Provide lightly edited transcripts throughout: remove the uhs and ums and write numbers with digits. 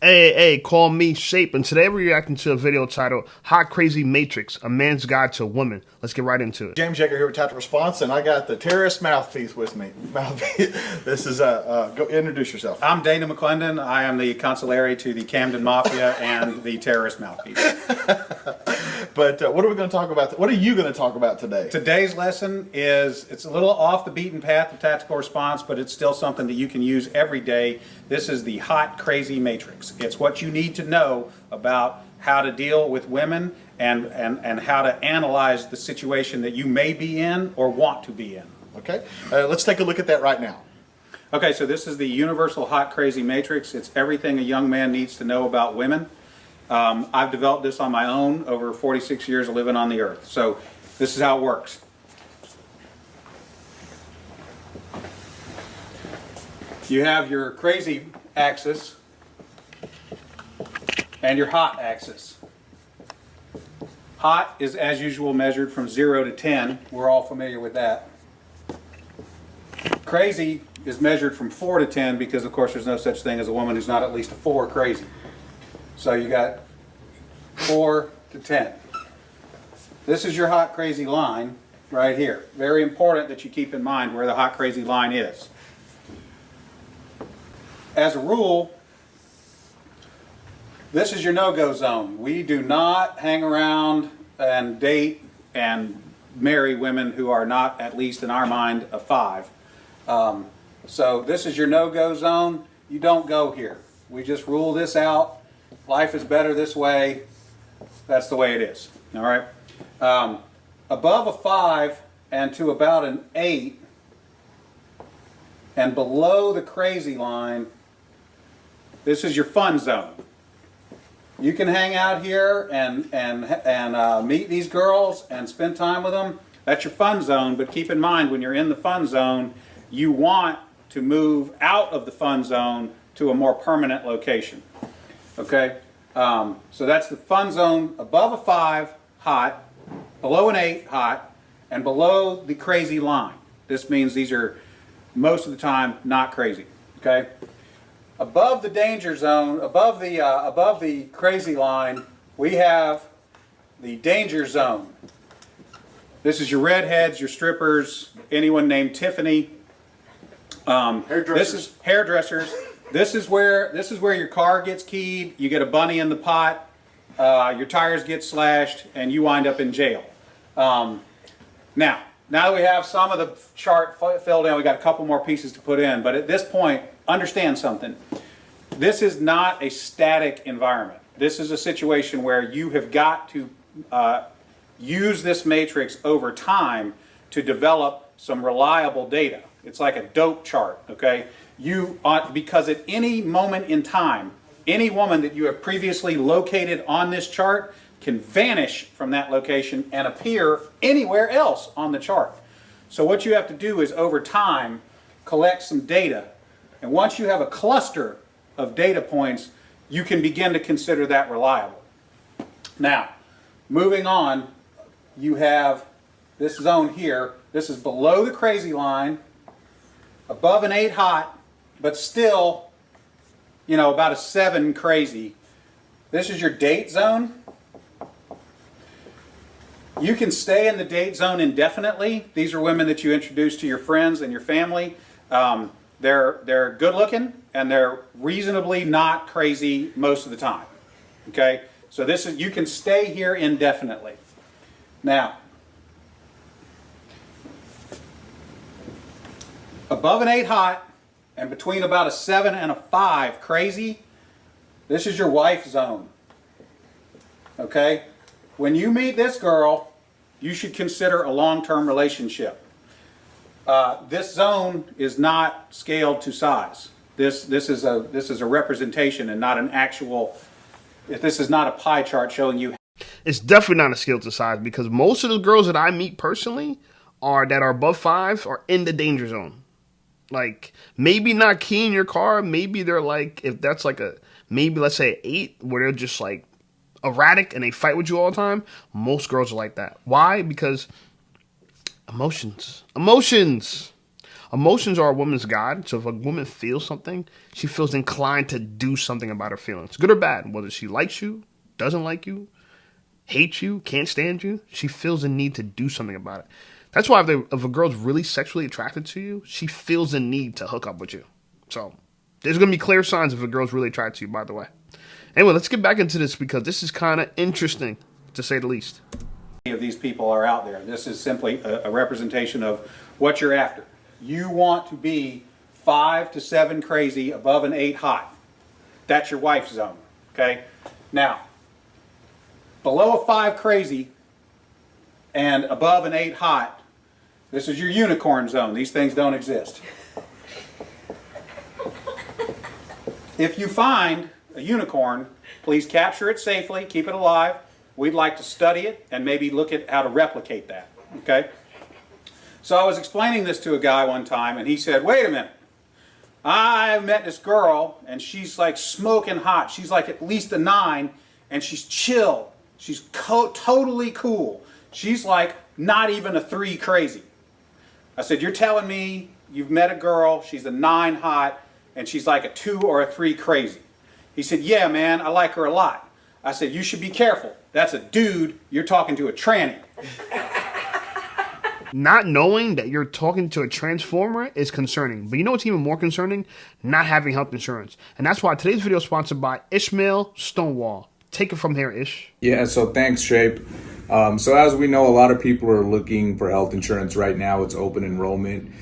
Hey, call me Shape, and today we're reacting to a video titled Hot Crazy Matrix, A Man's Guide to a Woman. Let's get right into it. James Yeager here with Tactical Response, and I got the terrorist mouthpiece with me. This is, go introduce yourself. I'm Dana McClendon. I am the consigliere to the Camden Mafia and the terrorist mouthpiece. But what are we going to talk about? What are you going to talk about today? Today's lesson it's a little off the beaten path of tactical response, but it's still something that you can use every day. This is the Hot Crazy Matrix. It's what you need to know about how to deal with women and how to analyze the situation that you may be in or want to be in. Okay, let's take a look at that right now. Okay, so this is the Universal Hot Crazy Matrix. It's everything a young man needs to know about women. I've developed this on my own over 46 years of living on the earth. So this is how it works. You have your crazy axis and your hot axis. Hot is, as usual, measured from 0 to 10. We're all familiar with that. Crazy is measured from 4 to 10 because, of course, there's no such thing as a woman who's not at least a 4 crazy. So you got 4 to 10. This is your hot crazy line right here. Very important that you keep in mind where the hot crazy line is. As a rule, this is your no-go zone. We do not hang around and date and marry women who are not, at least in our mind, a 5. So this is your no-go zone. You don't go here. We just rule this out. Life is better this way. That's the way it is. All right. Above a 5 and to about an 8 and below the crazy line, this is your fun zone. You can hang out here and meet these girls and spend time with them. That's your fun zone, but keep in mind when you're in the fun zone, you want to move out of the fun zone to a more permanent location. Okay? So that's the fun zone above a 5, hot, below an 8, hot, and below the crazy line. This means these are most of the time not crazy. Okay? Above the danger zone, above the crazy line, we have the danger zone. This is your redheads, your strippers, anyone named Tiffany. Hairdressers. This is hairdressers. This is where your car gets keyed. You get a bunny in the pot. Your tires get slashed, and you wind up in jail. Now that we have some of the chart filled in, we got a couple more pieces to put in. But at this point, understand something. This is not a static environment. This is a situation where you have got to use this matrix over time to develop some reliable data. It's like a dope chart, okay? Because at any moment in time, any woman that you have previously located on this chart can vanish from that location and appear anywhere else on the chart. So what you have to do is over time collect some data, and once you have a cluster of data points, you can begin to consider that reliable. Now, moving on, you have this zone here. This is below the crazy line, above an 8 hot, but still, about a 7 crazy. This is your date zone. You can stay in the date zone indefinitely. These are women that you introduce to your friends and your family. They're good looking and they're reasonably not crazy most of the time. Okay? So you can stay here indefinitely. Now, above an 8 hot and between about a 7 and a 5 crazy, this is your wife zone. Okay? When you meet this girl, you should consider a long-term relationship. This zone is not scaled to size. This is a representation and not an actual. This is not a pie chart showing you. It's definitely not a skill to size because most of the girls that I meet personally that are above 5 are in the danger zone. Like, maybe not keying your car. Maybe they're like, if that's like maybe let's say 8, where they're just like erratic and they fight with you all the time. Most girls are like that. Why? Because emotions. Emotions are a woman's god. So if a woman feels something, she feels inclined to do something about her feelings, good or bad. Whether she likes you, doesn't like you, hates you, can't stand you, she feels the need to do something about it. That's why if a girl's really sexually attracted to you, she feels the need to hook up with you. So there's going to be clear signs if a girl's really attracted to you, by the way. Anyway, let's get back into this because this is kind of interesting, to say the least. Of these people are out there. This is simply a representation of what you're after. You want to be 5 to 7 crazy, above an 8 hot. That's your wife's zone. Okay? Now, below a 5 crazy and above an 8 hot, this is your unicorn zone. These things don't exist. If you find a unicorn, please capture it safely, keep it alive. We'd like to study it and maybe look at how to replicate that. Okay? So I was explaining this to a guy one time, and he said, wait a minute. I met this girl, and she's like smoking hot. She's like at least a 9, and she's chill. She's totally cool. She's like not even a 3 crazy. I said, you're telling me you've met a girl, she's a 9 hot, and she's like a 2 or a 3 crazy. He said, yeah, man, I like her a lot. I said, you should be careful. That's a dude. You're talking to a tranny. Not knowing that you're talking to a transformer is concerning. But you know what's even more concerning? Not having health insurance. And that's why today's video is sponsored by Ismail, Stonewall. Take it from here, Ish. Yeah, so thanks, Shape. So as we know, a lot of people are looking for health insurance right now. It's open enrollment.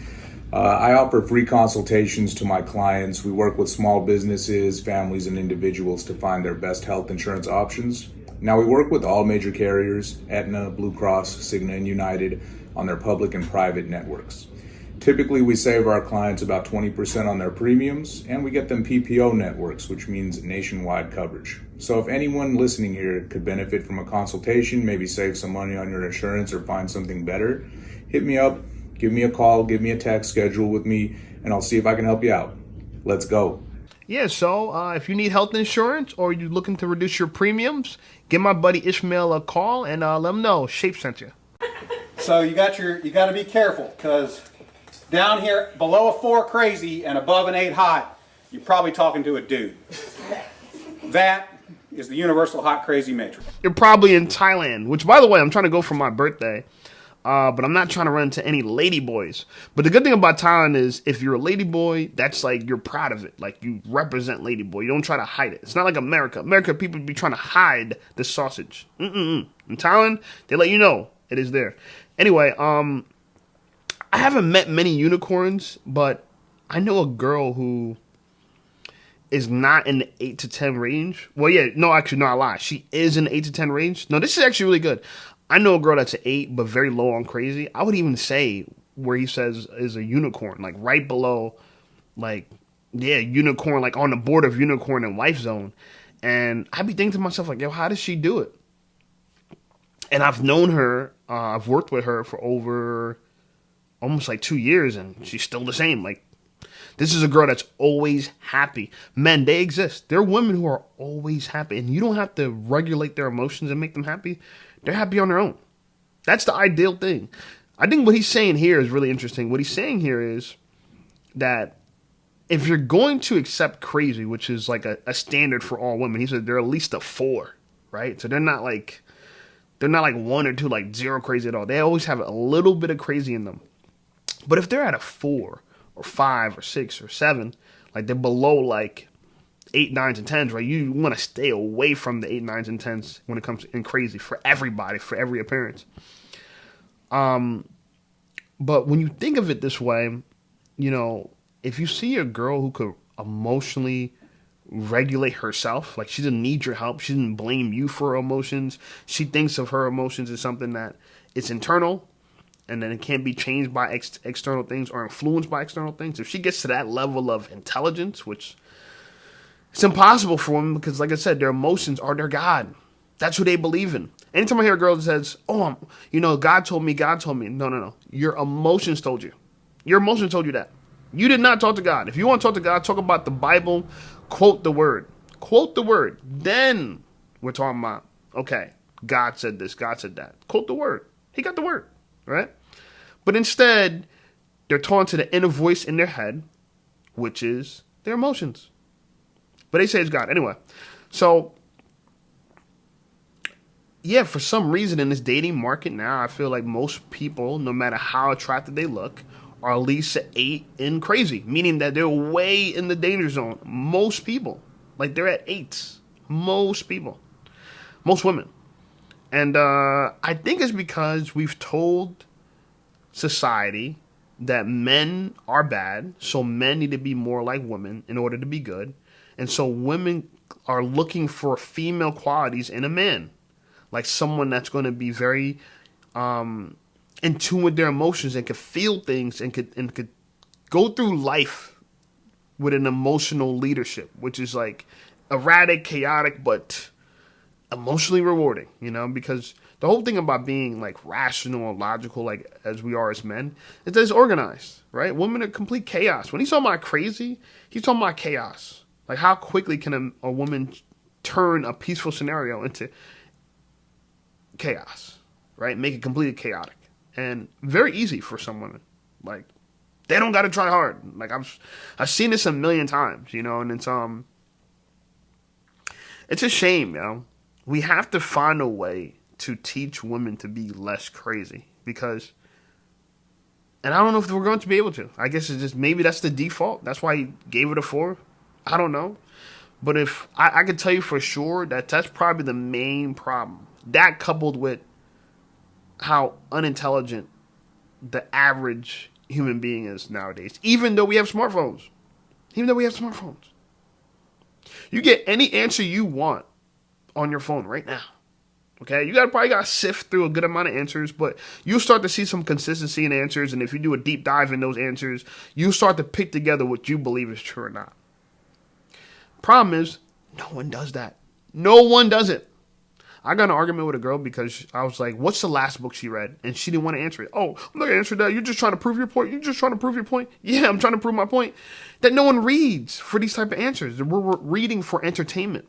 I offer free consultations to my clients. We work with small businesses, families, and individuals to find their best health insurance options. Now, we work with all major carriers, Aetna, Blue Cross, Cigna, and United, on their public and private networks. Typically, we save our clients about 20% on their premiums, and we get them PPO networks, which means nationwide coverage. So if anyone listening here could benefit from a consultation, maybe save some money on your insurance or find something better, hit me up, give me a call, give me a text, schedule with me, and I'll see if I can help you out. Let's go. Yeah, so if you need health insurance or you're looking to reduce your premiums, give my buddy Ismail a call and let him know Shape sent you. So you got to be careful, because down here below a 4 crazy and above an 8 hot, you're probably talking to a dude. That is the universal hot crazy matrix. You're probably in Thailand, which, by the way, I'm trying to go for my birthday. But I'm not trying to run into any lady boys. But the good thing about Thailand is if you're a lady boy, that's like you're proud of it. Like you represent lady boy. You don't try to hide it. It's not like America. America, people be trying to hide the sausage. In Thailand, they let you know it is there. Anyway, I haven't met many unicorns, but I know a girl who is not in the 8 to 10 range. Well, yeah, no, actually, no, I lie. She is in the 8 to 10 range. No, this is actually really good. I know a girl that's an 8, but very low on crazy. I would even say where he says is a unicorn, like right below, like, yeah, unicorn, like on the border of unicorn and wife zone. And I'd be thinking to myself, like, yo, how does she do it? And I've known her, I've worked with her for over almost like 2 years, and she's still the same. Like, this is a girl that's always happy. Men, they exist. There are women who are always happy, and you don't have to regulate their emotions and make them happy. They're happy on their own. That's the ideal thing. I think what he's saying here is really interesting. What he's saying here is that if you're going to accept crazy, which is like a standard for all women, he said they're at least a 4, right? So they're not like 1 or 2, like 0 crazy at all. They always have a little bit of crazy in them. But if they're at a 4 or 5 or 6 or 7, like they're below like 8, 9s, and 10s, right? You want to stay away from the 8, 9s, and 10s when it comes in crazy for everybody, for every appearance. But when you think of it this way, you know, if you see a girl who could emotionally regulate herself, like she doesn't need your help, she doesn't blame you for her emotions, she thinks of her emotions as something that it's internal, and then it can't be changed by external things or influenced by external things. If she gets to that level of intelligence, which it's impossible for women because, like I said, their emotions are their God. That's who they believe in. Anytime I hear a girl that says, oh, God told me. No. Your emotions told you. Your emotions told you that. You did not talk to God. If you want to talk to God, talk about the Bible, quote the word. Quote the word. Then we're talking about, okay, God said this, God said that. Quote the word. He got the word, right? But instead, They're taught to the inner voice in their head, which is their emotions. But they say it's God. Anyway, so, yeah, for some reason in this dating market now, I feel like most people, no matter how attractive they look, are at least an 8 in crazy, meaning that they're way in the danger zone. Most people, like they're at 8s. Most people. Most women. And I think it's because we've told society that men are bad, so men need to be more like women in order to be good. And so women are looking for female qualities in a man, like someone that's going to be very in tune with their emotions and could feel things and could go through life with an emotional leadership, which is like erratic, chaotic, but emotionally rewarding, because the whole thing about being like rational and logical, like as we are as men, is that it's organized, right? Women are complete chaos. When he's talking about crazy, he's talking about chaos. Like how quickly can a woman turn a peaceful scenario into chaos, right? Make it completely chaotic. And very easy for some women. Like, they don't got to try hard. Like, I've seen this a million times, and it's a shame, We have to find a way to teach women to be less crazy because, and I don't know if we're going to be able to. I guess it's just, maybe that's the default. That's why he gave it a 4. I don't know. But if, I can tell you for sure that that's probably the main problem. That coupled with how unintelligent the average human being is nowadays, even though we have smartphones. You get any answer you want on your phone right now. Okay, you probably got to sift through a good amount of answers, but you'll start to see some consistency in answers, and if you do a deep dive in those answers, you'll start to pick together what you believe is true or not. Problem is, no one does that. No one does it. I got in an argument with a girl because I was like, what's the last book she read? And she didn't want to answer it. Oh, I'm not going to answer that. You're just trying to prove your point. Yeah, I'm trying to prove my point. That no one reads for these type of answers. We're reading for entertainment.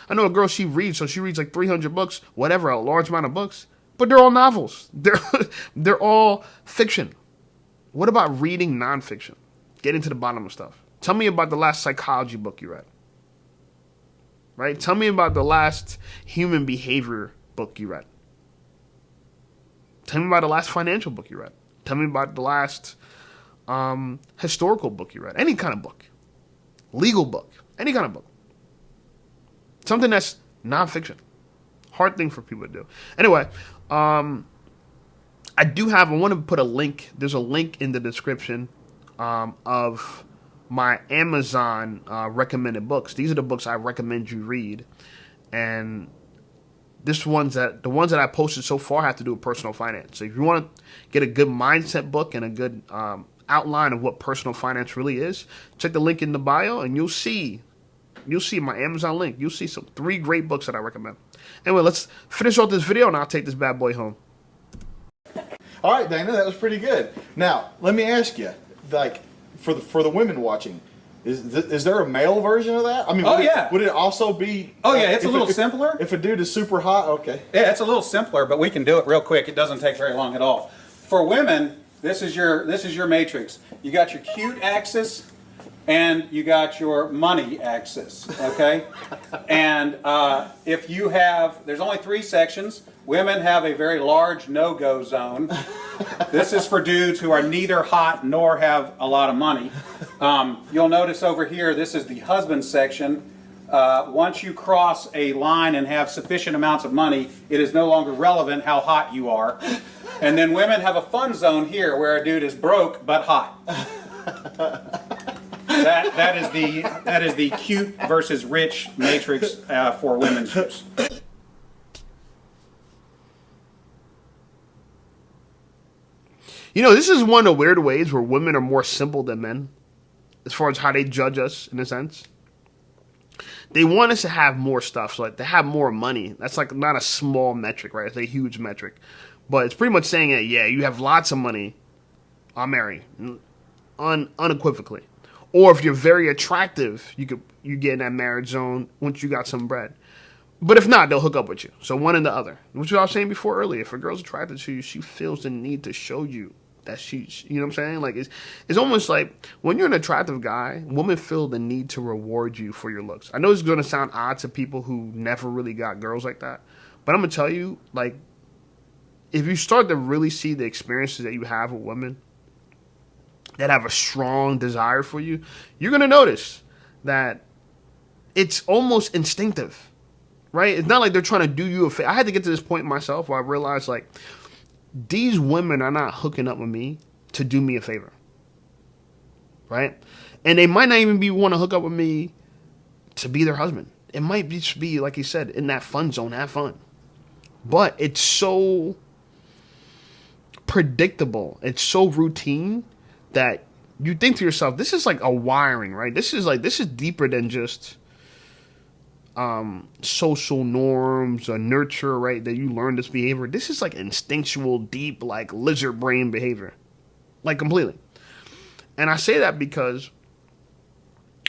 I know a girl, she reads like 300 books, whatever, a large amount of books. But they're all novels. They're all fiction. What about reading nonfiction? Getting to the bottom of stuff. Tell me about the last psychology book you read. Right? Tell me about the last human behavior book you read. Tell me about the last financial book you read. Tell me about the last historical book you read. Any kind of book. Legal book. Any kind of book. Something that's nonfiction. Hard thing for people to do. Anyway, I want to put a link. There's a link in the description of my Amazon recommended books. These are the books I recommend you read. And the ones that I posted so far have to do with personal finance. So if you want to get a good mindset book and a good outline of what personal finance really is, check the link in the bio and you'll see my Amazon link. You'll see 3 great books that I recommend. Anyway, let's finish off this video and I'll take this bad boy home. All right, Dana, that was pretty good. Now, let me ask you, like, for the women watching, is there a male version of that? I mean, would it also be? Oh yeah, it's a little simpler. If a dude is super hot, okay. Yeah, it's a little simpler, but we can do it real quick. It doesn't take very long at all. For women, this is your matrix. You got your cute axis, and you got your money axis. Okay, and if you have, there's only 3 sections. Women have a very large no-go zone. This is for dudes who are neither hot nor have a lot of money. You'll notice over here, this is the husband section. Once you cross a line and have sufficient amounts of money, it is no longer relevant how hot you are. And then women have a fun zone here where a dude is broke but hot. That is the cute versus rich matrix for women's use. This is one of the weird ways where women are more simple than men, as far as how they judge us, in a sense. They want us to have more stuff, so like to have more money. That's like not a small metric, right? It's a huge metric. But it's pretty much saying that, yeah, you have lots of money, I'll marry, unequivocally. Or if you're very attractive, you get in that marriage zone once you got some bread. But if not, they'll hook up with you. So one and the other. Which I was saying before earlier, if a girl's attracted to you, she feels the need to show you that she's, you know what I'm saying? Like, it's almost like when you're an attractive guy, women feel the need to reward you for your looks. I know it's going to sound odd to people who never really got girls like that, but I'm going to tell you, like, if you start to really see the experiences that you have with women that have a strong desire for you, you're going to notice that it's almost instinctive, right? It's not like they're trying to do you a favor. I had to get to this point myself where I realized, like, these women are not hooking up with me to do me a favor, right? And they might not even want to hook up with me to be their husband. It might just be, like you said, in that fun zone, have fun. But it's so predictable. It's so routine that you think to yourself, this is like a wiring, right? This is deeper than just social norms or nurture, right? That you learn this behavior. This is like instinctual, deep, like lizard brain behavior, like completely. And I say that because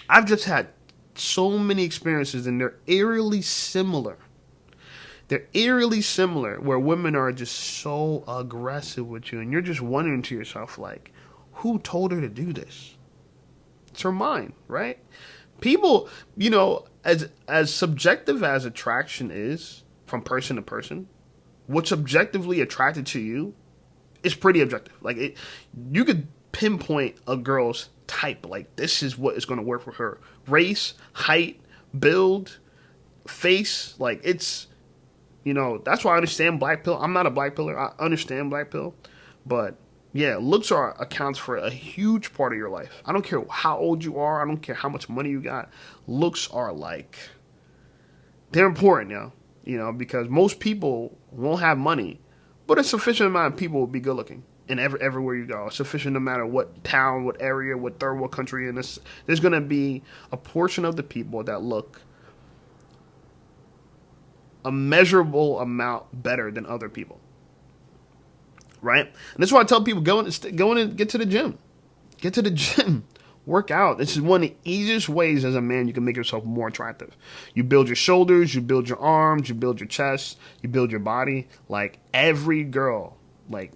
I've just had so many experiences, and they're eerily similar. They're eerily similar, where women are just so aggressive with you, and you're just wondering to yourself, like, who told her to do this? It's her mind, right? People, you know, as subjective as attraction is from person to person, what's objectively attracted to you is pretty objective. Like, you could pinpoint a girl's type. Like, this is what is going to work for her. Race, height, build, face. Like, it's, you know, that's why I understand black pill. I'm not a black pillar. I understand black pill. But yeah, looks accounts for a huge part of your life. I don't care how old you are. I don't care how much money you got. Looks are like, they're important, you know, because most people won't have money, but a sufficient amount of people will be good looking. And everywhere you go, sufficient no matter what town, what area, what third world country, and there's going to be a portion of the people that look a measurable amount better than other people. Right? And that's why I tell people, go and get to the gym. Get to the gym. Work out. This is one of the easiest ways as a man you can make yourself more attractive. You build your shoulders, you build your arms, you build your chest, you build your body. Like, every girl, like,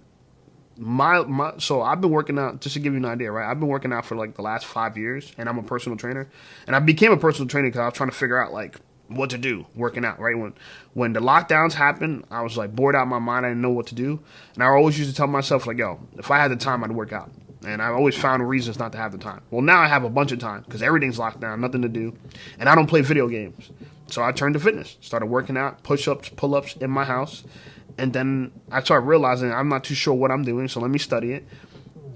so I've been working out, just to give you an idea, right? I've been working out for like the last 5 years, and I'm a personal trainer. And I became a personal trainer because I was trying to figure out, like, what to do working out, right? When the lockdowns happened, I was like bored out of my mind. I didn't know what to do. And I always used to tell myself, like, yo, if I had the time, I'd work out. And I always found reasons not to have the time. Well, now I have a bunch of time because everything's locked down, nothing to do. And I don't play video games. So I turned to fitness, started working out, push-ups, pull-ups in my house. And then I started realizing I'm not too sure what I'm doing, so let me study it.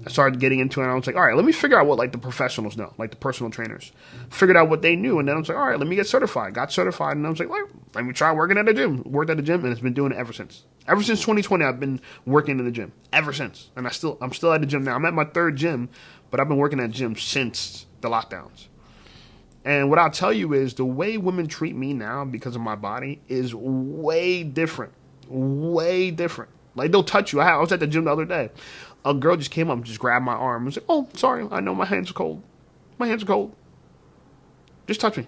I started getting into it, and I was like, all right, let me figure out what, like, the professionals know, like the personal trainers. Figured out what they knew, and then I was like, all right, let me get certified. Got certified, and I was like, let me try working at a gym. Worked at a gym, and it's been doing it ever since. Ever since 2020, I've been working in the gym. Ever since. And I'm still at the gym now. I'm at my third gym, but I've been working at the gym since the lockdowns. And what I'll tell you is the way women treat me now because of my body is way different. Way different. Like, they'll touch you. I was at the gym the other day. A girl just came up and just grabbed my arm and was like, oh, sorry, I know my hands are cold. My hands are cold. Just touch me.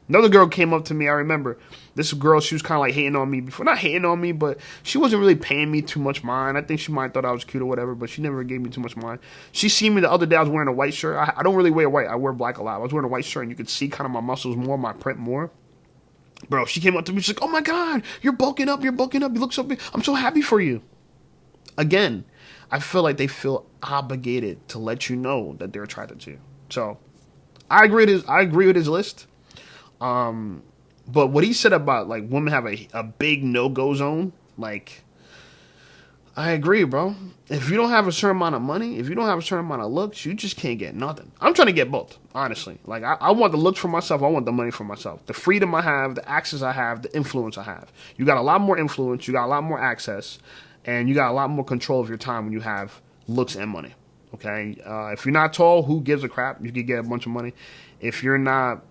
Another girl came up to me, I remember. This girl, she was kind of like hating on me before. Not hating on me, but she wasn't really paying me too much mind. I think she might have thought I was cute or whatever, but she never gave me too much mind. She seen me the other day, I was wearing a white shirt. I don't really wear white. I wear black a lot. I was wearing a white shirt, and you could see kind of my muscles more, my print more. Bro, she came up to me, she's like, oh my God, you're bulking up, you look so big. I'm so happy for you. Again, I feel like they feel obligated to let you know that they're attracted to you. So, I agree with his list. But what he said about, like, women have a big no-go zone, like, I agree, bro. If you don't have a certain amount of money, if you don't have a certain amount of looks, you just can't get nothing. I'm trying to get both, honestly. Like, I want the looks for myself. I want the money for myself. The freedom I have, the access I have, the influence I have. You got a lot more influence. You got a lot more access. And you got a lot more control of your time when you have looks and money. Okay? If you're not tall, who gives a crap? You could get a bunch of money. If you're not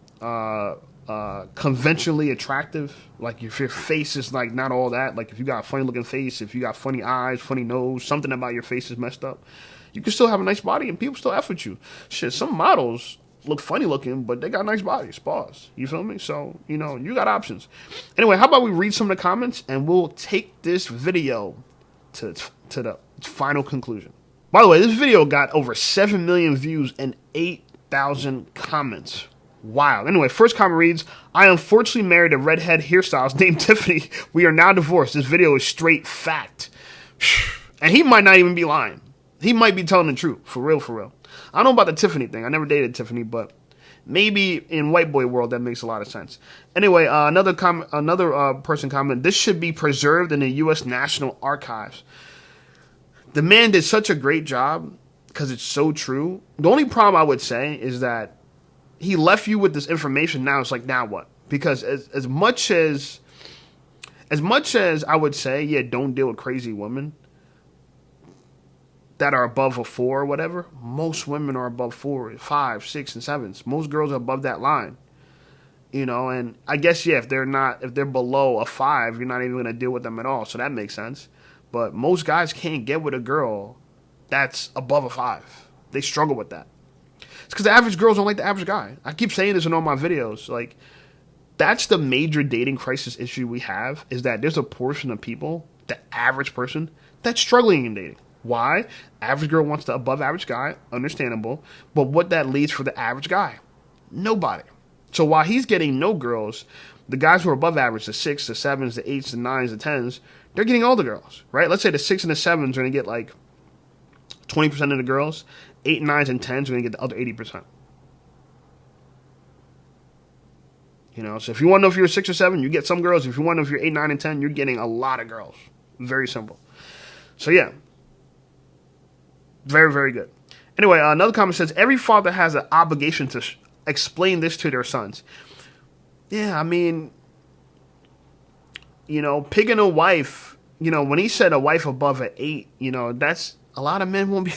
conventionally attractive, like if your face is like not all that, like if you got a funny looking face, if you got funny eyes, funny nose, something about your face is messed up, you can still have a nice body and people still F with you. Shit, some models look funny looking, but they got nice bodies, pause. You feel me? So, you know, you got options. Anyway, how about we read some of the comments and we'll take this video to the Its final conclusion. By the way, this video got over 7 million views and 8,000 comments. Wow. Anyway, first comment reads, I unfortunately married a redhead hairstylist named Tiffany. We are now divorced. This video is straight fact. And he might not even be lying. He might be telling the truth. For real, for real. I don't know about the Tiffany thing. I never dated Tiffany, but maybe in white boy world that makes a lot of sense. Anyway, another person commented, this should be preserved in the U.S. National Archives. The man did such a great job because it's so true. The only problem I would say is that he left you with this information. Now it's like, now what? Because as much as I would say, yeah, don't deal with crazy women that are above a 4 or whatever, most women are above 4, 5, 6, and 7s. Most girls are above that line. You know, and I guess, yeah, if they're below a 5, you're not even going to deal with them at all. So that makes sense. But most guys can't get with a girl that's above a 5. They struggle with that. It's because the average girls don't like the average guy. I keep saying this in all my videos. Like, that's the major dating crisis issue we have, is that there's a portion of people, the average person, that's struggling in dating. Why? Average girl wants the above average guy, understandable. But what that leads for the average guy? Nobody. So while he's getting no girls, the guys who are above average, the 6, the 7s, the 8s, the 9s, the 10s, they're getting all the girls, right? Let's say the 6 and the 7s are going to get like 20% of the girls. 8, 9s, and 10s are going to get the other 80%. You know, so if you want to know if you're a 6 or 7, you get some girls. If you want to know if you're 8, 9, and 10, you're getting a lot of girls. Very simple. So yeah. Very, very good. Anyway, another comment says, every father has an obligation to explain this to their sons. Yeah, I mean, you know, picking a wife, you know, when he said a wife above an 8, you know, that's, a lot of men won't be...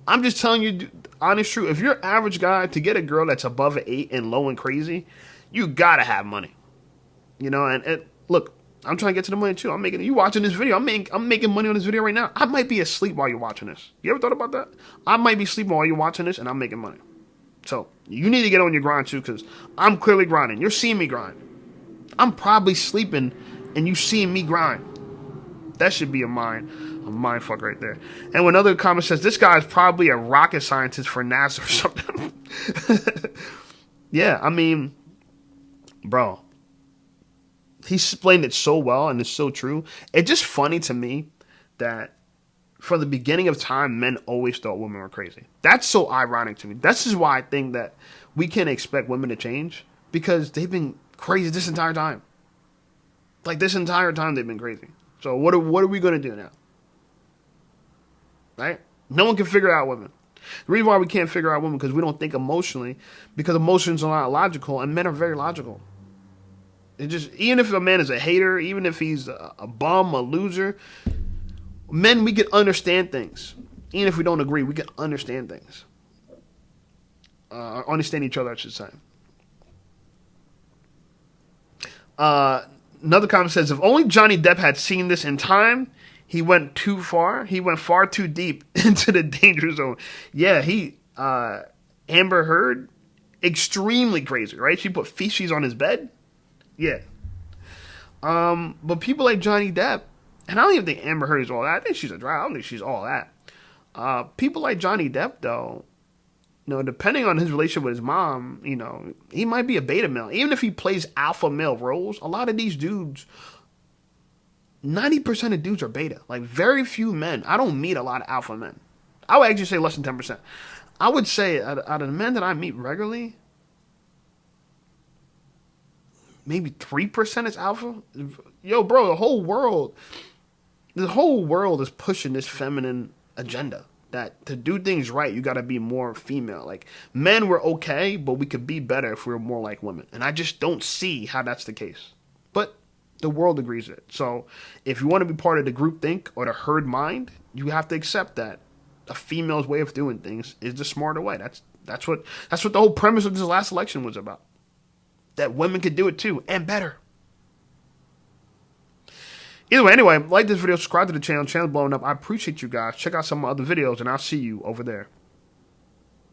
I'm just telling you, honest truth, if you're an average guy, to get a girl that's above an 8 and low and crazy, you gotta have money. You know, and look, I'm trying to get to the money too. You watching this video, I'm making money on this video right now. I might be asleep while you're watching this. You ever thought about that? I might be sleeping while you're watching this and I'm making money. So, you need to get on your grind too, because I'm clearly grinding. You're seeing me grind. I'm probably sleeping and you seeing me grind. That should be a mind fuck right there. And when another comment says, this guy is probably a rocket scientist for NASA or something. Yeah, I mean, bro, he explained it so well and it's so true. It's just funny to me that from the beginning of time, men always thought women were crazy. That's so ironic to me. This is why I think that we can't expect women to change, because they've been crazy this entire time. Like, this entire time they've been crazy. So what are we going to do now? Right? No one can figure out women. The reason why we can't figure out women because we don't think emotionally, because emotions are not logical, and men are very logical. It just, even if a man is a hater, even if he's a bum, a loser, men, we can understand things. Even if we don't agree, we can understand things. Understand each other, I should say. Another comment says, if only Johnny Depp had seen this in time, he went too far. He went far too deep into the danger zone. Yeah, Amber Heard, extremely crazy, right? She put feces on his bed. Yeah. But people like Johnny Depp, and I don't even think Amber Heard is all that. I think she's a drag. I don't think she's all that. People like Johnny Depp, though, you know, depending on his relationship with his mom, you know, he might be a beta male. Even if he plays alpha male roles, a lot of these dudes, 90% of dudes are beta. Like, very few men. I don't meet a lot of alpha men. I would actually say less than 10%. I would say out of the men that I meet regularly, maybe 3% is alpha. Yo, bro, the whole world is pushing this feminine agenda. That to do things right, you got to be more female. Like, men were okay, but we could be better if we were more like women. And I just don't see how that's the case. But the world agrees with it. So if you want to be part of the group think or the herd mind, you have to accept that a female's way of doing things is the smarter way. That's what the whole premise of this last election was about. That women could do it too, and better. Either way, anyway, like this video, subscribe to the channel. Channel's blowing up. I appreciate you guys. Check out some of my other videos, and I'll see you over there.